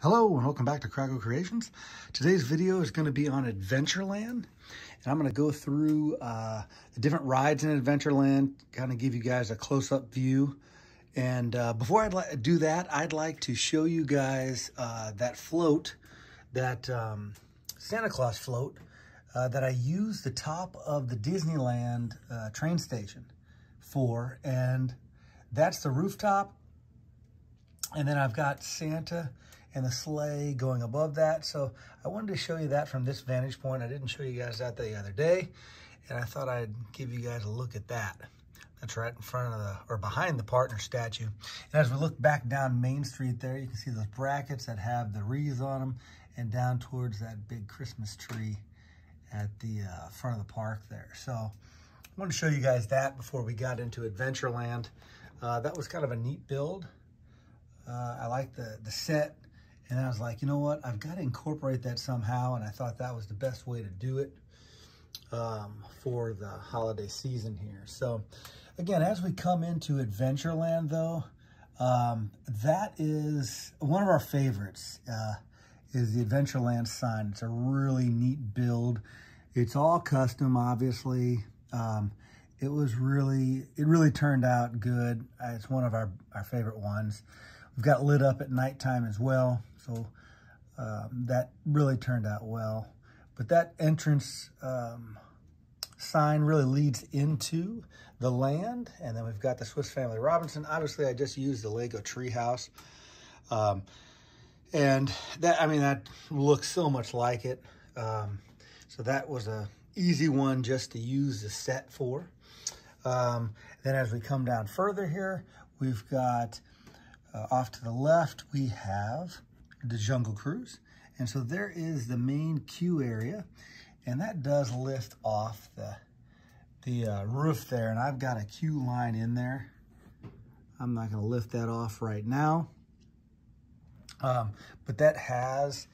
Hello and welcome back to Kragle Kreations. Today's video is going to be on Adventureland, and I'm going to go through the different rides in Adventureland, kind of give you guys a close-up view. And before I do that, I'd like to show you guys that float, that Santa Claus float that I used the top of the Disneyland train station for, and that's the rooftop. And then I've got Santa and the sleigh going above that. So I wanted to show you that from this vantage point. I didn't show you guys that the other day, and I thought I'd give you guys a look at that. That's right in front of the, or behind the partner statue. And as we look back down Main Street there, you can see those brackets that have the wreaths on them, and down towards that big Christmas tree at the front of the park there. So I wanted to show you guys that before we got into Adventureland. That was kind of a neat build. I like the set, and I was like, you know what, I've got to incorporate that somehow, and I thought that was the best way to do it for the holiday season here. So again, as we come into Adventureland though, that is one of our favorites, is the Adventureland sign. It's a really neat build. It's all custom, obviously. It really turned out good. It's one of our favorite ones. We've got lit up at nighttime as well, so that really turned out well. But that entrance sign really leads into the land, and then we've got the Swiss Family Robinson. Obviously, I just used the Lego treehouse, and that, I mean, that looks so much like it. So that was a easy one just to use the set for. Then as we come down further here, we've got off to the left, we have the Jungle Cruise. And so there is the main queue area, and that does lift off the roof there. And I've got a queue line in there. I'm not going to lift that off right now. But that has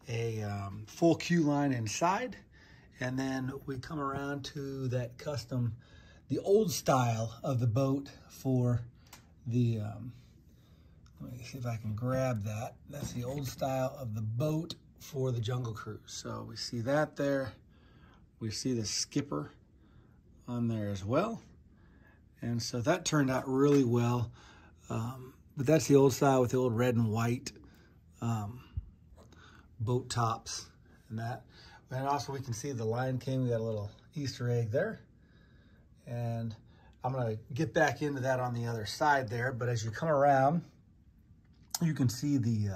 a full queue line inside. And then we come around to that custom, the old style of the boat for the, let me see if I can grab that. That's the old style of the boat for the Jungle Cruise. So we see that there. We see the skipper on there as well. And so that turned out really well. But that's the old style with the old red and white boat tops and that. And also we can see the Lion King. We got a little Easter egg there. And I'm gonna get back into that on the other side there. But as you come around, you can see the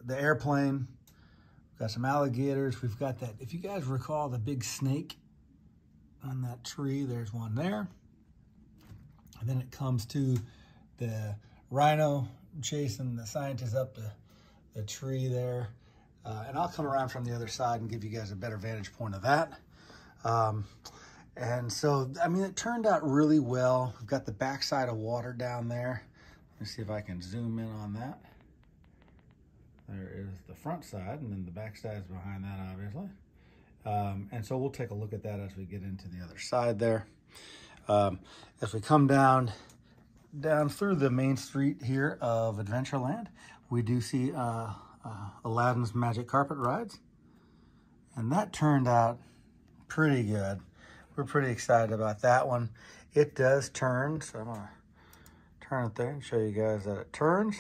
airplane. We've got some alligators. We've got that, if you guys recall, the big snake on that tree. There's one there. And then it comes to the rhino chasing the scientists up the tree there. And I'll come around from the other side and give you guys a better vantage point of that. And so, I mean, it turned out really well. We've got the backside of water down there. Let me see if I can zoom in on that. There is the front side, and then the back side is behind that, obviously. And so we'll take a look at that as we get into the other side there. As we come down through the main street here of Adventureland, we do see Aladdin's Magic Carpet Rides. And that turned out pretty good. We're pretty excited about that one. It does turn, so I'm gonna turn it there and show you guys that it turns.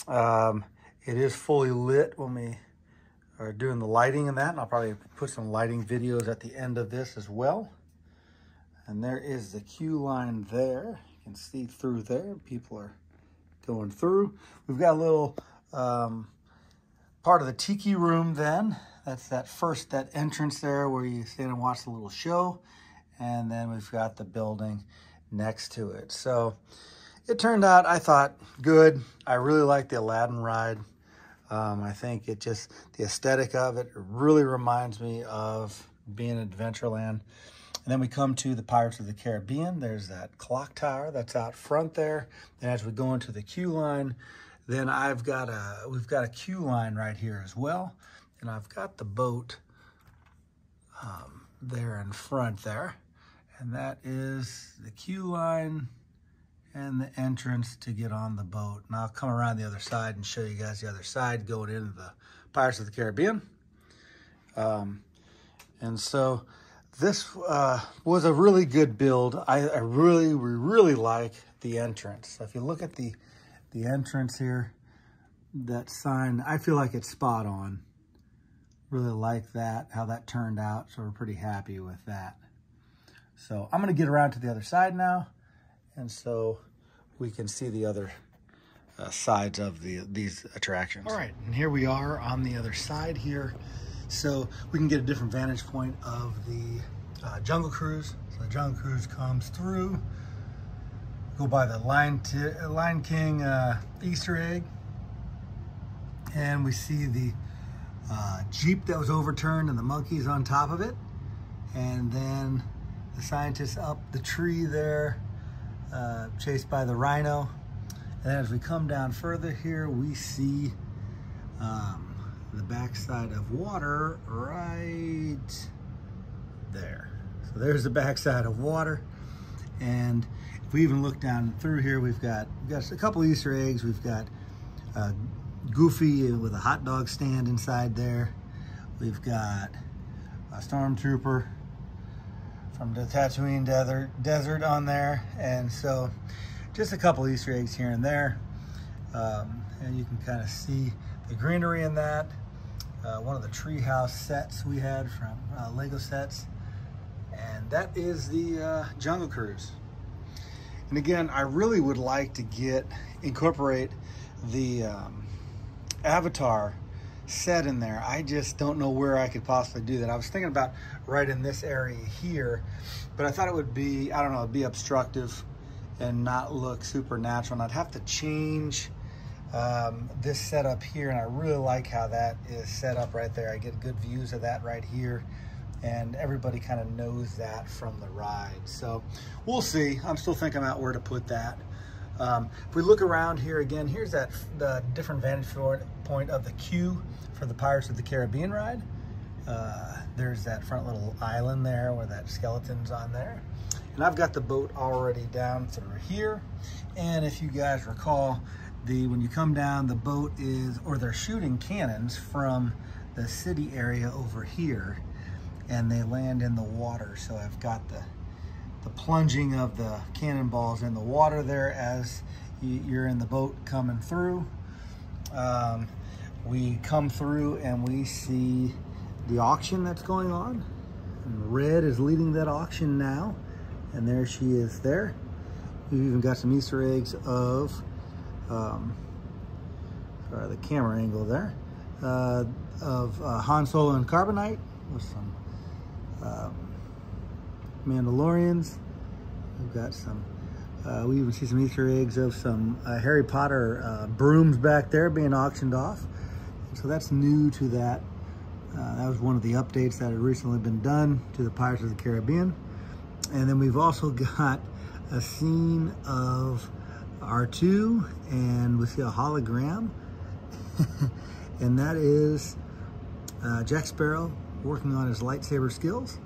It is fully lit when we are doing the lighting and that, and I'll probably put some lighting videos at the end of this as well. And there is the queue line there. You can see through there. People are going through. We've got a little part of the tiki room then. That's that entrance there where you stand and watch the little show. And then we've got the building next to it. So it turned out, I thought, good. I really like the Aladdin ride. I think it just, the aesthetic of it really reminds me of being in Adventureland. And then we come to the Pirates of the Caribbean. There's that clock tower that's out front there. And as we go into the queue line, then we've got a queue line right here as well. And I've got the boat there in front there. And that is the queue line. and the entrance to get on the boat. And I'll come around the other side and show you guys the other side going into the Pirates of the Caribbean. And so this was a really good build. I really like the entrance. So if you look at the entrance here, that sign, I feel like it's spot on. Really like that, how that turned out. So we're pretty happy with that. So I'm gonna get around to the other side now. And so we can see the other sides of these attractions. All right, and here we are on the other side here. So we can get a different vantage point of the Jungle Cruise. So the Jungle Cruise comes through, go by the Lion King Easter egg, and we see the Jeep that was overturned and the monkeys on top of it. And then the scientists up the tree there, chased by the rhino. And as we come down further here, we see the backside of water right there. So there's the backside of water. And if we even look down through here, we've got a couple Easter eggs. We've got Goofy with a hot dog stand inside there. We've got a stormtrooper from the Tatooine desert on there. And so just a couple Easter eggs here and there. And you can kind of see the greenery in that. One of the treehouse sets we had from Lego sets. And that is the Jungle Cruise. And again, I really would like to incorporate the Avatar set in there. I just don't know where I could possibly do that. I was thinking about right in this area here, but I thought it would be, I don't know, it'd be obstructive and not look super natural. And I'd have to change this setup here, and I really like how that is set up right there. I get good views of that right here, and everybody kind of knows that from the ride. So we'll see. I'm still thinking about where to put that. If we look around here again, here's the different vantage point of the queue for the Pirates of the Caribbean ride. There's that front little island there where that skeleton's on there. And I've got the boat already down through here. And if you guys recall, when you come down, the boat they're shooting cannons from the city area over here, and they land in the water. So I've got the plunging of the cannonballs in the water there as you're in the boat coming through. We come through and we see the auction that's going on. And Red is leading that auction now. And there she is there. We've even got some Easter eggs of, sorry, the camera angle there, of Han Solo and Carbonite with some Mandalorians. We've got some, we even see some Easter eggs of some Harry Potter brooms back there being auctioned off. So that's new to that. That was one of the updates that had recently been done to the Pirates of the Caribbean. And then we've also got a scene of R2, and we see a hologram. And that is Jack Sparrow working on his lightsaber skills.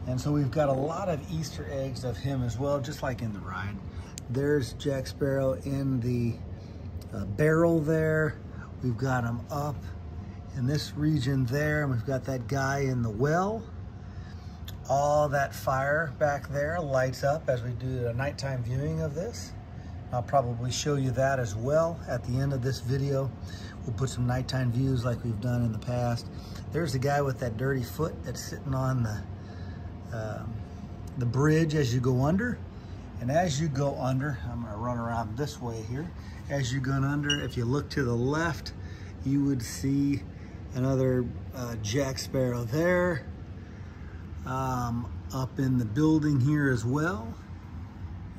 And so we've got a lot of Easter eggs of him as well, just like in the ride. There's Jack Sparrow in the barrel there. We've got him up in this region there, and we've got that guy in the well. All that fire back there lights up as we do a nighttime viewing of this. I'll probably show you that as well at the end of this video. We'll put some nighttime views like we've done in the past. There's the guy with that dirty foot that's sitting on the bridge as you go under. And as you go under, I'm gonna run around this way here. As you go under, if you look to the left, you would see another Jack Sparrow there. Up in the building here as well.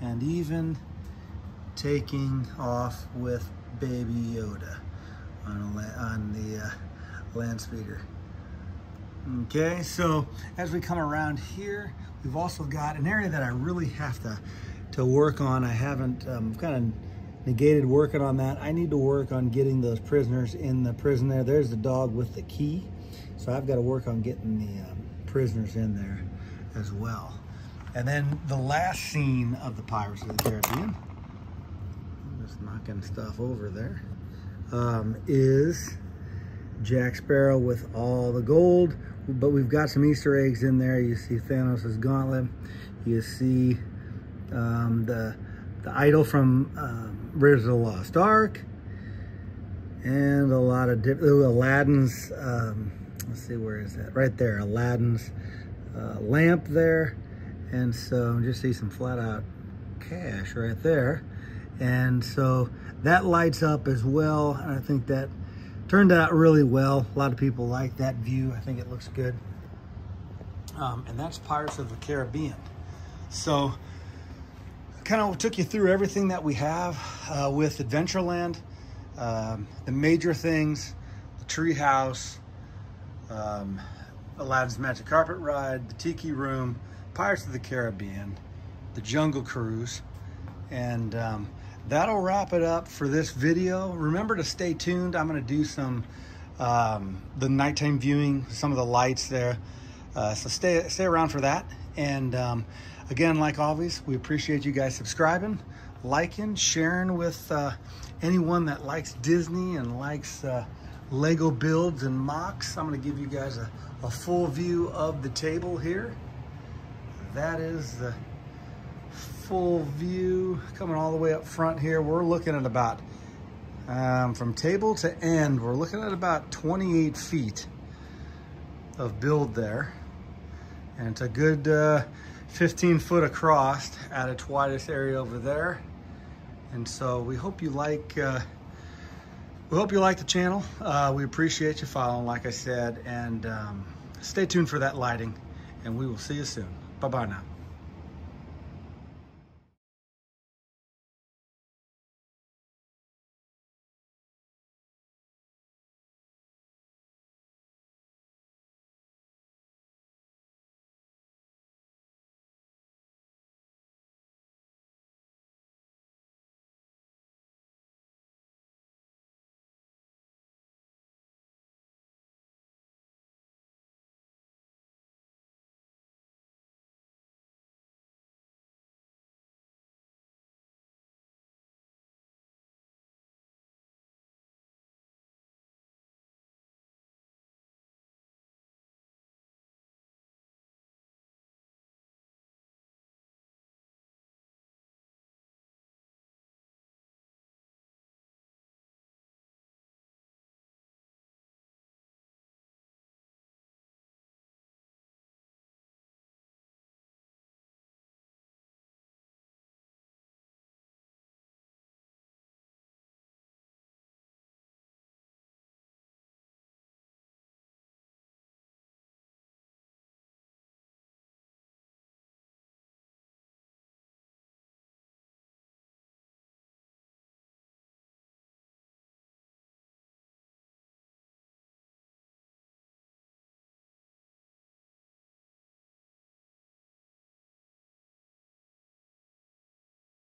And even taking off with Baby Yoda on the land speeder. Okay, so as we come around here, we've also got an area that I really have to work on. I haven't kind of negated working on that. I need to work on getting those prisoners in the prison there. There's the dog with the key. So I've got to work on getting the prisoners in there as well. And then the last scene of the Pirates of the Caribbean, I'm just knocking stuff over there, is Jack Sparrow with all the gold, but we've got some Easter eggs in there. You see Thanos' gauntlet. You see the idol from Raiders of the Lost Ark, and a lot of Aladdin's, let's see, where is that? Right there, Aladdin's lamp there. And so just see some flat out cash right there. And so that lights up as well. And I think that turned out really well. A lot of people like that view. I think it looks good. And that's Pirates of the Caribbean. So kind of took you through everything that we have with Adventureland. The major things, the tree house, Aladdin's Magic Carpet Ride, the Tiki Room, Pirates of the Caribbean, the Jungle Cruise, and that'll wrap it up for this video. Remember to stay tuned. I'm going to do some the nighttime viewing, some of the lights there, so stay around for that. And again, like always, we appreciate you guys subscribing, liking, sharing with anyone that likes Disney and likes Lego builds and mocks. I'm going to give you guys a full view of the table here. That is the full view coming all the way up front here. We're looking at about, from table to end, we're looking at about 28 feet of build there. And it's a good 15 foot across at its widest area over there. And so we hope you like, the channel. We appreciate you following, like I said, and stay tuned for that lighting, and we will see you soon. Bye-bye now.